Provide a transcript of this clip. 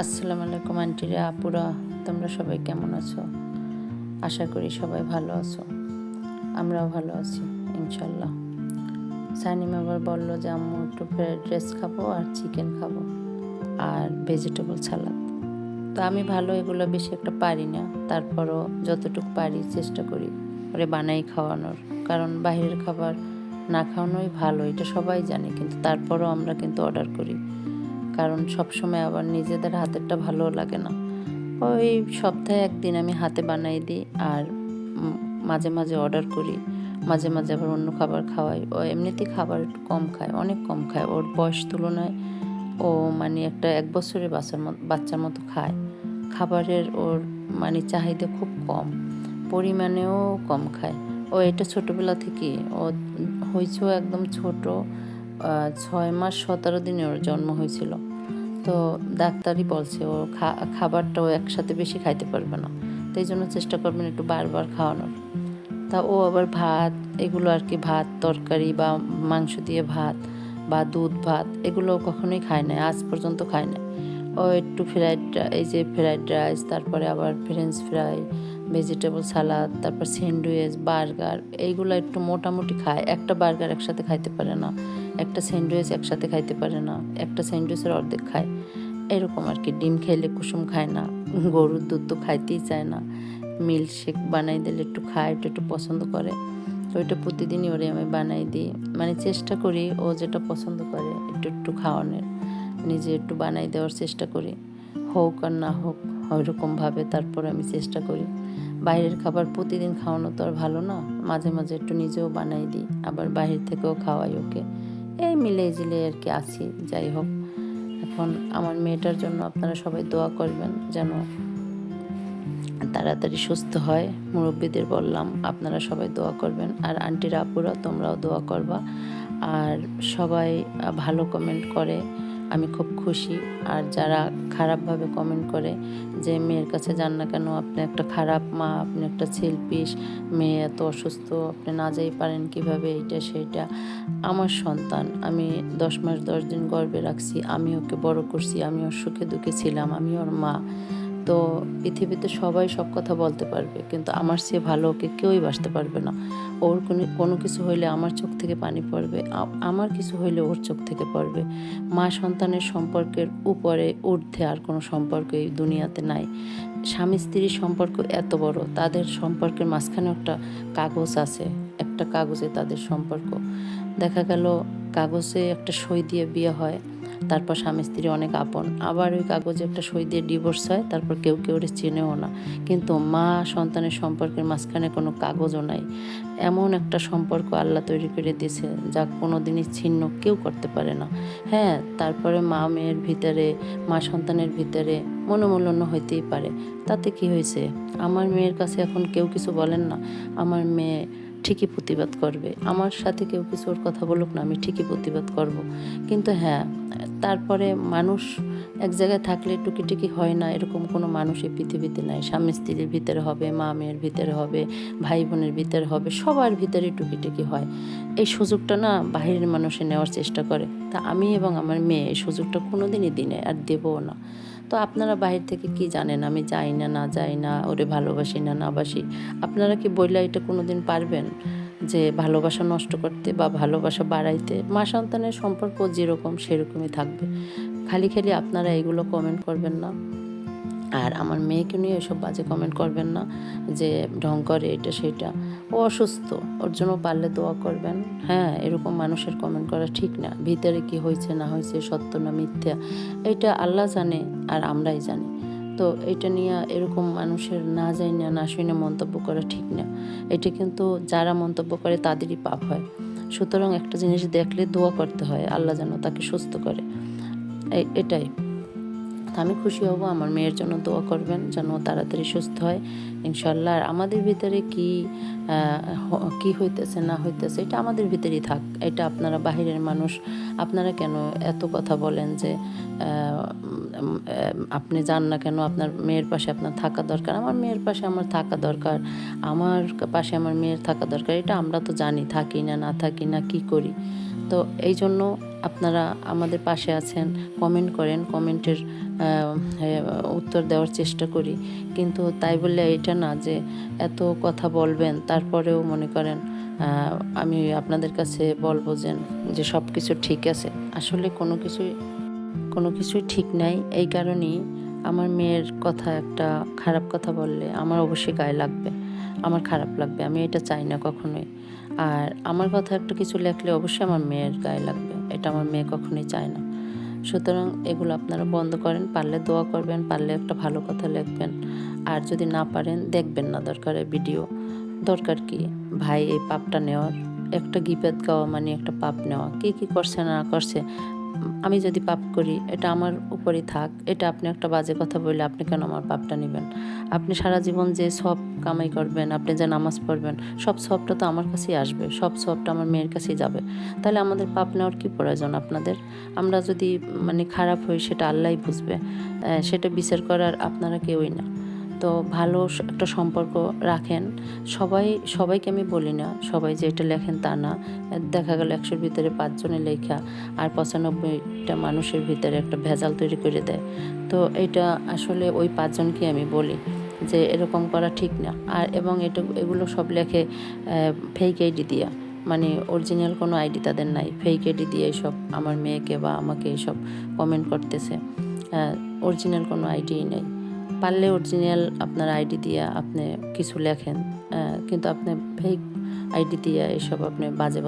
আসসালামু আলাইকুম আন্টিরা, আপুরা, তোমরা সবাই কেমন আছো? আশা করি সবাই ভালো আছো। আমরাও ভালো আছি ইনশাল্লাহ। সানিম আবার বললো যে আম্মু একটু ফ্রাইড রাইস খাবো আর চিকেন খাবো আর ভেজিটেবল সালাদ। তো আমি ভালো এগুলো বেশি একটা পারি না, তারপরও যতটুকু পারি চেষ্টা করি ওরে বানাই খাওয়ানোর। কারণ বাইরের খাবার না খাওয়ানোই ভালো, এটা সবাই জানে, কিন্তু তারপরও আমরা কিন্তু অর্ডার করি। কারণ সবসময় আবার নিজেদের হাতেরটা ভালো লাগে না। ওই সপ্তাহে একদিন আমি হাতে বানাই দিই আর মাঝে মাঝে অর্ডার করি, মাঝে মাঝে আবার অন্য খাবার খাওয়াই। ও এমনিতেই খাবার একটু কম খায়, অনেক কম খায়। ওর বয়স তুলনায় ও মানে একটা 1 বছরের বাচ্চার মতো খায়। খাবারের ওর মানে চাহিদা খুব কম, পরিমাণেও কম খায়। ও এটা ছোটোবেলা থেকে ও হয়েছেও একদম ছোট, 6 মাস 17 দিনে ওর জন্ম হয়েছিল। তো ডাক্তারই বলছে ও খাবারটাও একসাথে বেশি খাইতে পারবে না, তো এই জন্য চেষ্টা করবেন একটু বারবার খাওয়ানোর। তা ও আবার ভাত, এগুলো আর কি, ভাত তরকারি বা মাংস দিয়ে ভাত বা দুধ ভাত এগুলো কখনোই খায় না, আজ পর্যন্ত খায় না। ও একটু ফ্রাইড রাইস, তারপরে আবার ফ্রেঞ্চ ফ্রাই, ভেজিটেবল সালাদ, তারপর স্যান্ডউইচ, বার্গার, এইগুলো একটু মোটামুটি খায়। একটা বার্গার একসাথে খাইতে পারে না, একটা স্যান্ডউইচ একসাথে খাইতে পারে না, একটা স্যান্ডউইচের অর্ধেক খায়, এরকম আর কি। ডিম খেলে কুসুম খায় না, গরুর দুধ তো খাইতেই চায় না। মিল্কশেক বানাই দিলে একটু খায়, এটা একটু পছন্দ করে। তো ওইটা প্রতিদিনই ওরে আমি বানাই দিই, মানে চেষ্টা করি ও যেটা পছন্দ করে একটু একটু খাওয়ানোর, নিজে একটু বানাই দেওয়ার চেষ্টা করি, হোক আর না হোক ওইরকমভাবে। তারপর আমি চেষ্টা করি। বাইরের খাবার প্রতিদিন খাওয়ানো তো আর ভালো না, মাঝে মাঝে একটু নিজেও বানাই দিই, আবার বাইরে থেকেও খাওয়াই ওকে। এই মিলে জিলে আর কি আছি। যাই হোক, এখন আমার মেয়েটার জন্য আপনারা সবাই দোয়া করবেন যেন তাড়াতাড়ি সুস্থ হয়। মুরব্বীদের বললাম আপনারা সবাই দোয়া করবেন, আর আন্টিরা আপুরা তোমরাও দোয়া করবা। আর সবাই ভালো কমেন্ট করে, আমি খুব খুশি। আর যারা খারাপভাবে কমেন্ট করে যে মেয়ের কাছে যান না কেন, আপনি একটা খারাপ মা, আপনি একটা সেলফিশ, মেয়ে এত অসুস্থ, আপনি না যাই পারেন কিভাবে, এইটা সেইটা। আমার সন্তান, আমি 10 মাস 10 দিন গর্ভে রাখছি, আমি ওকে বড় করছি, আমি ওর সুখে দুঃখে ছিলাম, আমি ওর মা। তো পৃথিবীতে সবাই সব কথা বলতে পারবে, কিন্তু আমার চেয়ে ভালো ওকে কেউই বাসতে পারবে না। ওর কোনো কিছু হইলে আমার চোখ থেকে পানি পড়বে, আমার কিছু হইলে ওর চোখ থেকে পড়বে। মা সন্তানের সম্পর্কের উপরে ঊর্ধ্বে আর কোনো সম্পর্ক এই দুনিয়াতে নাই। স্বামী স্ত্রীর সম্পর্ক এত বড়, তাদের সম্পর্কের মাঝখানে একটা কাগজ আছে, একটা কাগজে তাদের সম্পর্ক। দেখা গেল কাগজে একটা সই দিয়ে বিয়ে হয়, তারপর স্বামী স্ত্রী অনেক আপন, আবার ওই কাগজে একটা সই দিয়ে ডিভোর্স হয়, তারপর কেউ কেউ চেনেও না। কিন্তু মা সন্তানের সম্পর্কের মাঝখানে কোনো কাগজও নাই। এমন একটা সম্পর্ক আল্লাহ তৈরি করে দিয়েছে যা কোনো দিনই ছিন্ন কেউ করতে পারে না। হ্যাঁ, তারপরে মা মেয়ের ভিতরে, মা সন্তানের ভিতরে মনোমালিন্য হইতেই পারে, তাতে কি হয়েছে? আমার মেয়ের কাছে এখন কেউ কিছু বলেন না, আমার মেয়ে ঠিকই প্রতিবাদ করবে। আমার সাথে কেউ কিছু ওর কথা বলুক না, আমি ঠিকই প্রতিবাদ করব। কিন্তু হ্যাঁ, তারপরে মানুষ এক জায়গায় থাকলে টুকিটুকি হয় না, এরকম কোনো মানুষ এই পৃথিবীতে নাই। স্বামী স্ত্রীর ভিতরে হবে, মা মেয়ের ভিতরে হবে, ভাই বোনের ভিতরে হবে, সবার ভিতরে টুকিটুকি হয়। এই সুযোগটা না বাহিরের মানুষে নেওয়ার চেষ্টা করে, তা আমি এবং আমার মেয়ে এই সুযোগটা কোনো দিনই দিই না, আর দেবও না। তো আপনারা বাহির থেকে কি জানেন আমি যাই না না যাই না, ওরে ভালোবাসি না না বাসি? আপনারা কি বইলা এটা কোনো দিন পারবেন যে ভালোবাসা নষ্ট করতে বা ভালোবাসা বাড়াইতে? মা সন্তানের সম্পর্ক যেরকম সেরকমই থাকবে। খালি খালি আপনারা এগুলো কমেন্ট করবেন না, আর আমার মেয়েকে নিয়ে এসব বাজে কমেন্ট করবেন না যে ঢং করে এটা সেটা। ও অসুস্থ, ওর জন্য পারলে দোয়া করবেন। হ্যাঁ, এরকম মানুষের কমেন্ট করা ঠিক না। ভিতরে কি হয়েছে না হয়েছে, সত্য না মিথ্যা, এটা আল্লাহ জানে আর আমরাই জানি। তো এটা নিয়ে এরকম মানুষের না যাই না না শুনে মন্তব্য করা ঠিক না। এটা কিন্তু যারা মন্তব্য করে তাদেরই পাপ হয়। সুতরাং একটা জিনিস দেখলে দোয়া করতে হয় আল্লাহ যেন তাকে সুস্থ করে, এটাই। আমি খুশি হব, আমার মেয়ের জন্য দোয়া করবেন যেন তাড়াতাড়ি সুস্থ হয় ইনশাল্লাহ। আর আমাদের ভিতরে কি হইতেছে না হইতেছে এটা আমাদের ভিতরেই থাক। এটা আপনারা বাহিরের মানুষ, আপনারা কেন এত কথা বলেন যে আপনি যান না কেন, আপনার মেয়ের পাশে আপনার থাকা দরকার। আমার মেয়ের পাশে আমার থাকা দরকার, আমার পাশে আমার মেয়ের থাকা দরকার, এটা আমরা তো জানি। থাকি না না থাকি না কি করি, তো এই জন্য আপনারা আমাদের পাশে আছেন, কমেন্ট করেন, কমেন্টের উত্তর দেওয়ার চেষ্টা করি। কিন্তু তাই বলে এটা না যে এত কথা বলবেন, তারপরেও মনে করেন আমি আপনাদের কাছে বলবো যে সব কিছু ঠিক আছে। আসলে কোনো কিছুই ঠিক নাই। এই কারণেই আমার মেয়ের কথা একটা খারাপ কথা বললে আমার অবশ্যই গায়ে লাগবে, আমার খারাপ লাগবে। আমি এটা চাই না কখনোই। আর আমার কথা একটা কিছু লেখলে অবশ্যই আমার মেয়ের গায়ে লাগবে। এটা আমার মেয়ে কখনোই চায় না। সুতরাং এগুলো আপনারা বন্ধ করেন। পারলে দোয়া করবেন, পারলে একটা ভালো কথা লিখবেন। আর যদি না পারেন দেখবেন না দরকারে ভিডিও। দরকার কি ভাই এই পাপটা নেওয়ার? একটা গীবত গাওয়া মানে একটা পাপ নেওয়া। কে কি করছে না করছে, আমি যদি পাপ করি এটা আমার উপরেই থাক। এটা আপনি একটা বাজে কথা বললে আপনি কেন আমার পাপটা নিবেন? আপনি সারা জীবন যে সব কামাই করবেন, আপনি যে নামাজ পড়বেন, সব সবটা তো আমার কাছেই আসবে। সব সবটা আমার মেয়ের কাছেই যাবে। তাহলে আমাদের পাপ নেওয়ার কি প্রয়োজন আপনাদের? আমরা যদি মানে খারাপ হই সেটা আল্লাহই বুঝবে। সেটা বিচার করার আপনারা কেউই না। তো ভালো একটা সম্পর্ক রাখেন। সবাইকে আমি বলি না, সবাই যে এটা লেখেন তা না। দেখা গেল ১০০ র ভিতরে ৫ জনে লেখা আর ৯৫টা মানুষের ভিতরে একটা ভেজাল তৈরি করে দেয়। তো এইটা আসলে ওই ৫ জনকে আমি বলি যে এরকম করা ঠিক না। আর এবং এগুলো সব লেখে ফেক আইডি দিয়া। মানে অরিজিনাল কোনো আইডি তাদের নাই। ফেক আইডি দিয়ে এসব আমার মেয়েকে বা আমাকে এসব কমেন্ট করতেছে। অরিজিনাল কোনো আইডিই নেই। পারলে অরিজিনাল আপনার আইডি দিয়ে আপনি কিছু লেখেন, কিন্তু আপনি ফেক আইডি দিয়ে এসব আপনি বাজে